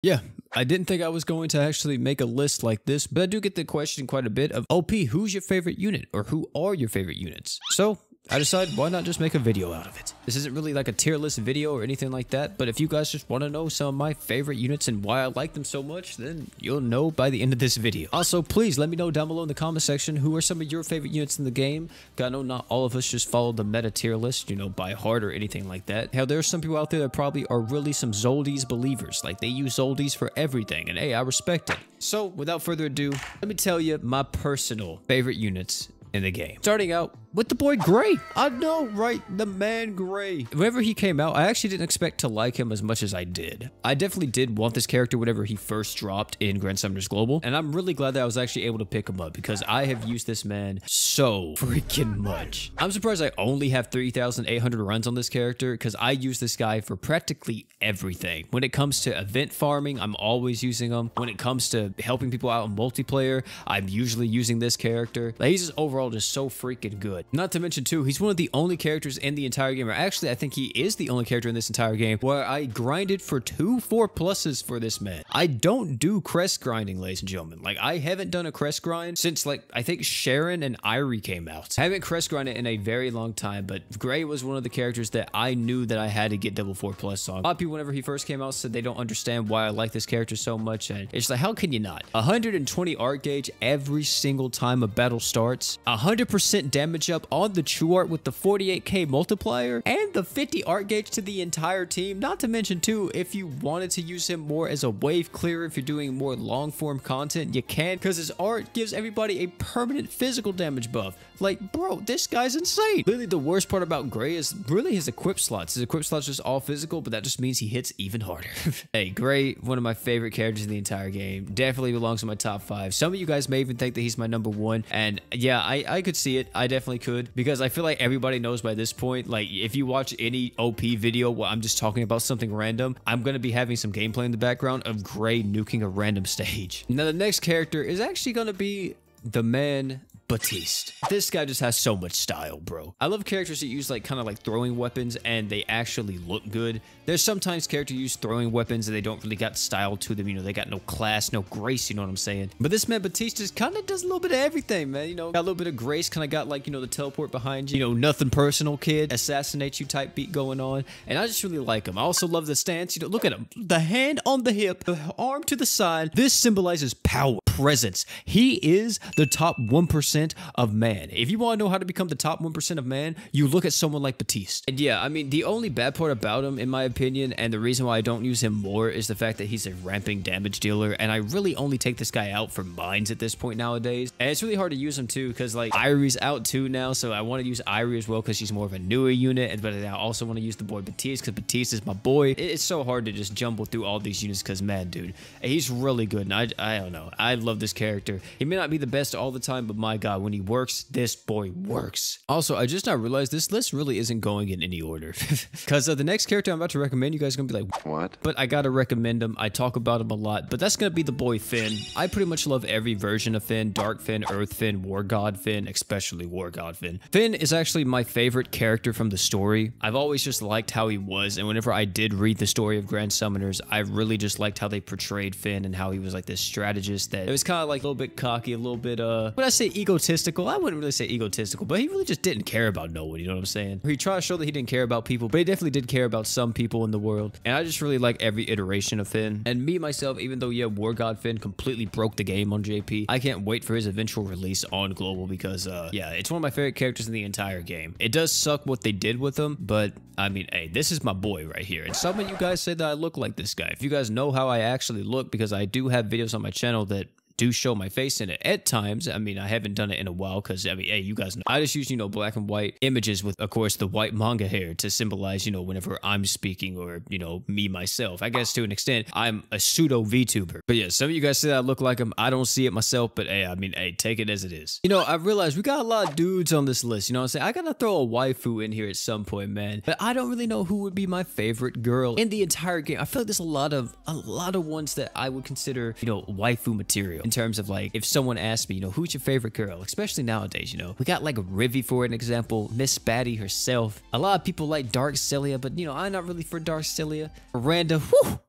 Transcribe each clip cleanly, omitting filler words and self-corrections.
Yeah, I didn't think I was going to actually make a list like this, but I do get the question quite a bit of, OP, who's your favorite unit? Or who are your favorite units? So I decided, why not just make a video out of it? This isn't really like a tier list video or anything like that, but if you guys just want to know some of my favorite units and why I like them so much, then you'll know by the end of this video. Also, please let me know down below in the comment section who are some of your favorite units in the game. I know not all of us just follow the meta tier list, you know, by heart or anything like that. Hell, there are some people out there that probably are really some Zoldy's believers. Like, they use Zoldy's for everything, and hey, I respect it. So, without further ado, let me tell you my personal favorite units in the game. Starting out with the boy Gray. I know, right? The man Gray. Whenever he came out, I actually didn't expect to like him as much as I did. I definitely did want this character whenever he first dropped in Grand Summoners Global, and I'm really glad that I was actually able to pick him up because I have used this man so freaking much. I'm surprised I only have 3,800 runs on this character because I use this guy for practically everything. When it comes to event farming, I'm always using him. When it comes to helping people out in multiplayer, I'm usually using this character. Like, he's just overall just so freaking good. Not to mention too, he's one of the only characters in the entire game, or actually I think he is the only character in this entire game where I grinded for 2 4+s for this man. I don't do crest grinding, ladies and gentlemen. Like, I haven't done a crest grind since, like, I think Sharon and Irie came out. I haven't crest grinded in a very long time, but Gray was one of the characters that I knew that I had to get double 4+ on. A lot of people, whenever he first came out, said they don't understand why I like this character so much, and it's like, how can you not? 120 art gauge every single time a battle starts, 100% damage up on the true art with the 48k multiplier, and the 50 art gauge to the entire team. Not to mention too, if you wanted to use him more as a wave clearer, if you're doing more long form content, you can, because his art gives everybody a permanent physical damage buff. Like, bro, this guy's insane. Really, the worst part about Gray is really his equip slots. His equip slots just all physical, but that just means he hits even harder. Hey, Gray, one of my favorite characters in the entire game, definitely belongs in my top 5. Some of you guys may even think that he's my number 1, and yeah, I could see it. I definitely could, because I feel like everybody knows by this point, like, if you watch any OP video where I'm just talking about something random, I'm going to be having some gameplay in the background of Gray nuking a random stage. Now, the next character is actually going to be the man Batiste. This guy just has so much style, bro. I love characters that use like kind of like throwing weapons and they actually look good. There's sometimes characters use throwing weapons and they don't really got style to them. You know, they got no class, no grace, you know what I'm saying? But this man Batiste just kind of does a little bit of everything, man. You know, got a little bit of grace, kind of got like, you know, the teleport behind you. You know, nothing personal, kid. Assassinate you type beat going on. And I just really like him. I also love the stance. You know, look at him. The hand on the hip, the arm to the side. This symbolizes power, presence. He is the top 1% of man. If you want to know how to become the top 1% of man, you look at someone like Batiste. And yeah, I mean, the only bad part about him, in my opinion, and the reason why I don't use him more, is the fact that he's a ramping damage dealer, and I really only take this guy out for mines at this point nowadays. And it's really hard to use him too, because like Irie's out too now, so I want to use Irie as well because she's more of a newer unit, but I also want to use the boy Batiste because Batiste is my boy. It's so hard to just jumble through all these units because, man, dude, he's really good, and I don't know. I love this character. He may not be the best all the time, but my God, when he works, this boy works. Also, I just now realized this list really isn't going in any order. Because the next character I'm about to recommend, you guys are going to be like, what? But I gotta recommend him. I talk about him a lot, but that's going to be the boy Finn. I pretty much love every version of Finn. Dark Finn, Earth Finn, War God Finn, especially War God Finn. Finn is actually my favorite character from the story. I've always just liked how he was, and whenever I did read the story of Grand Summoners, I really just liked how they portrayed Finn and how he was like this strategist that it was kind of like a little bit cocky, a little bit, when I say egotistical, I wouldn't really say egotistical, but he really just didn't care about no one, you know what I'm saying? He tried to show that he didn't care about people, but he definitely did care about some people in the world, and I just really like every iteration of Finn. And me, myself, even though, yeah, War God Finn completely broke the game on JP, I can't wait for his eventual release on Global because, yeah, it's one of my favorite characters in the entire game. It does suck what they did with him, but, I mean, hey, this is my boy right here, and some of you guys say that I look like this guy. If you guys know how I actually look, because I do have videos on my channel that do show my face in it at times. I mean, I haven't done it in a while because, I mean, hey, you guys know. I just use, you know, black and white images with, of course, the white manga hair to symbolize, you know, whenever I'm speaking or, you know, me myself. I guess to an extent, I'm a pseudo VTuber. But yeah, some of you guys say that I look like him. I don't see it myself, but hey, I mean, hey, take it as it is. You know, I realized we got a lot of dudes on this list, you know what I'm saying? I gotta throw a waifu in here at some point, man. But I don't really know who would be my favorite girl in the entire game. I feel like there's a lot of ones that I would consider, you know, waifu material. In terms of like, if someone asked me, you know, who's your favorite girl, especially nowadays, you know, we got like Rivi for an example, Miss Batty herself. A lot of people like Dark Celia, but you know, I'm not really for Dark Celia. Miranda, whew,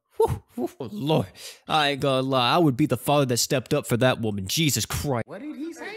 Woo, Lord, I ain't gonna lie. I would be the father that stepped up for that woman. Jesus Christ. What did he say?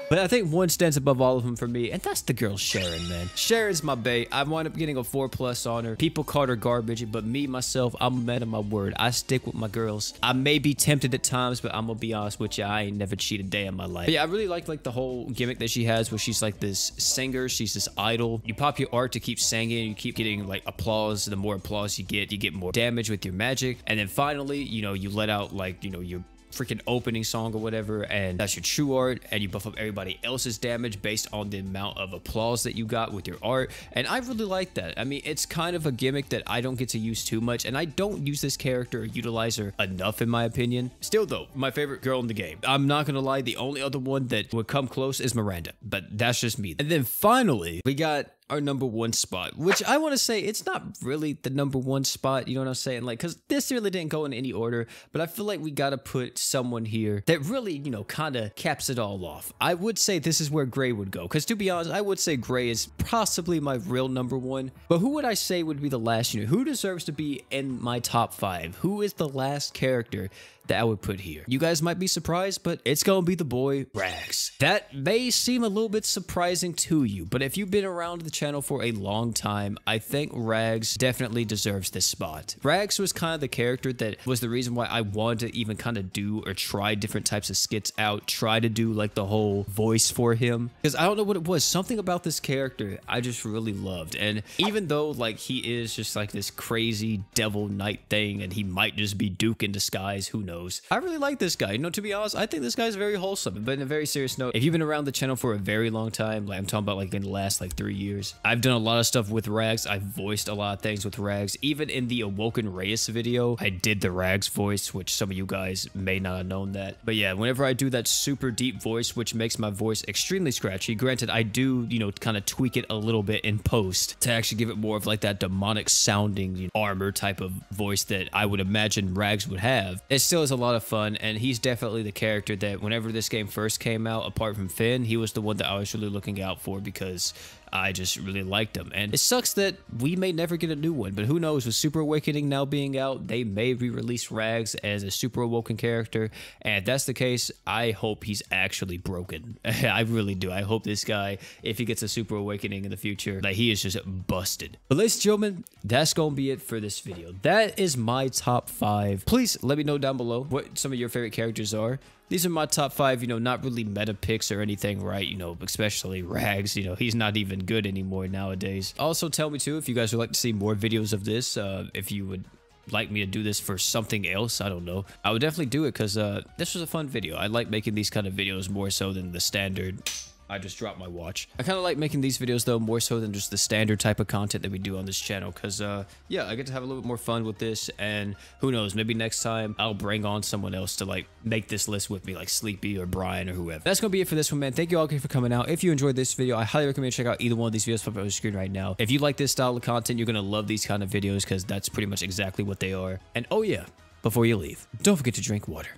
But I think one stands above all of them for me, and that's the girl Sharon, man. Sharon's my bae. I wound up getting a 4+ on her. People called her garbage, but me, myself, I'm a man of my word. I stick with my girls. I may be tempted at times, but I'm gonna be honest with you, I ain't never cheated a day in my life. But yeah, I really like the whole gimmick that she has, where she's like this singer, she's this idol. You pop your art to keep singing, you keep getting like applause. The more applause you get more damage with your magic. And then finally, you know, you let out like, you know, your freaking opening song or whatever, and that's your true art, and you buff up everybody else's damage based on the amount of applause that you got with your art. And I really like that. I mean, it's kind of a gimmick that I don't get to use too much, and I don't use this character or utilize her enough in my opinion. Still though, my favorite girl in the game. I'm not gonna lie, the only other one that would come close is Miranda, but that's just me. And then finally, we got our #1 spot, which I want to say it's not really the #1 spot, you know what I'm saying? Like, because this really didn't go in any order, but I feel like we got to put someone here that really, you know, kind of caps it all off. I would say this is where Gray would go, because to be honest, I would say Gray is possibly my real #1. But who would I say would be the last unit? Who deserves to be in my top 5? Who is the last character that I would put here? You guys might be surprised, but it's gonna be the boy Rags. That may seem a little bit surprising to you, but if you've been around the channel for a long time, I think Rags definitely deserves this spot. Rags was kind of the character that was the reason why I wanted to even kind of do or try different types of skits out, try to do like the whole voice for him, because I don't know what it was, something about this character I just really loved. And even though like he is just like this crazy devil knight thing, and he might just be Duke in disguise, who knows, I really like this guy. You know, to be honest, I think this guy's very wholesome. But in a very serious note, if you've been around the channel for a very long time, like I'm talking about like in the last like 3 years, I've done a lot of stuff with Rags. I've voiced a lot of things with Rags. Even in the Awoken Reyes video, I did the Rags voice, which some of you guys may not have known that. But yeah, whenever I do that super deep voice, which makes my voice extremely scratchy, granted, I do, you know, kind of tweak it a little bit in post to actually give it more of like that demonic sounding, you know, armor type of voice that I would imagine Rags would have. It still is a lot of fun, and he's definitely the character that whenever this game first came out, apart from Finn, he was the one that I was really looking out for because I just really liked him. And it sucks that we may never get a new one, but who knows, with Super Awakening now being out, they may re-release Rags as a Super Awoken character, and if that's the case, I hope he's actually broken. I really do. I hope this guy, if he gets a Super Awakening in the future, that he is just busted. But ladies and gentlemen, that's gonna be it for this video. That is my top 5. Please let me know down below what some of your favorite characters are. These are my top 5, you know, not really meta picks or anything, right? You know, especially Rags, you know, he's not even good anymore nowadays. Also, tell me too if you guys would like to see more videos of this, if you would like me to do this for something else, I don't know. I would definitely do it because this was a fun video. I like making these kind of videos more so than the standard. I just dropped my watch. I kind of like making these videos though more so than just the standard type of content that we do on this channel, because yeah, I get to have a little bit more fun with this, and who knows, maybe next time I'll bring on someone else to like make this list with me, like Sleepy or Brian or whoever. That's gonna be it for this one, man. Thank you all again for coming out. If you enjoyed this video, I highly recommend you check out either one of these videos popping up on the screen right now. If you like this style of content, you're gonna love these kind of videos because that's pretty much exactly what they are. And oh yeah, before you leave, don't forget to drink water.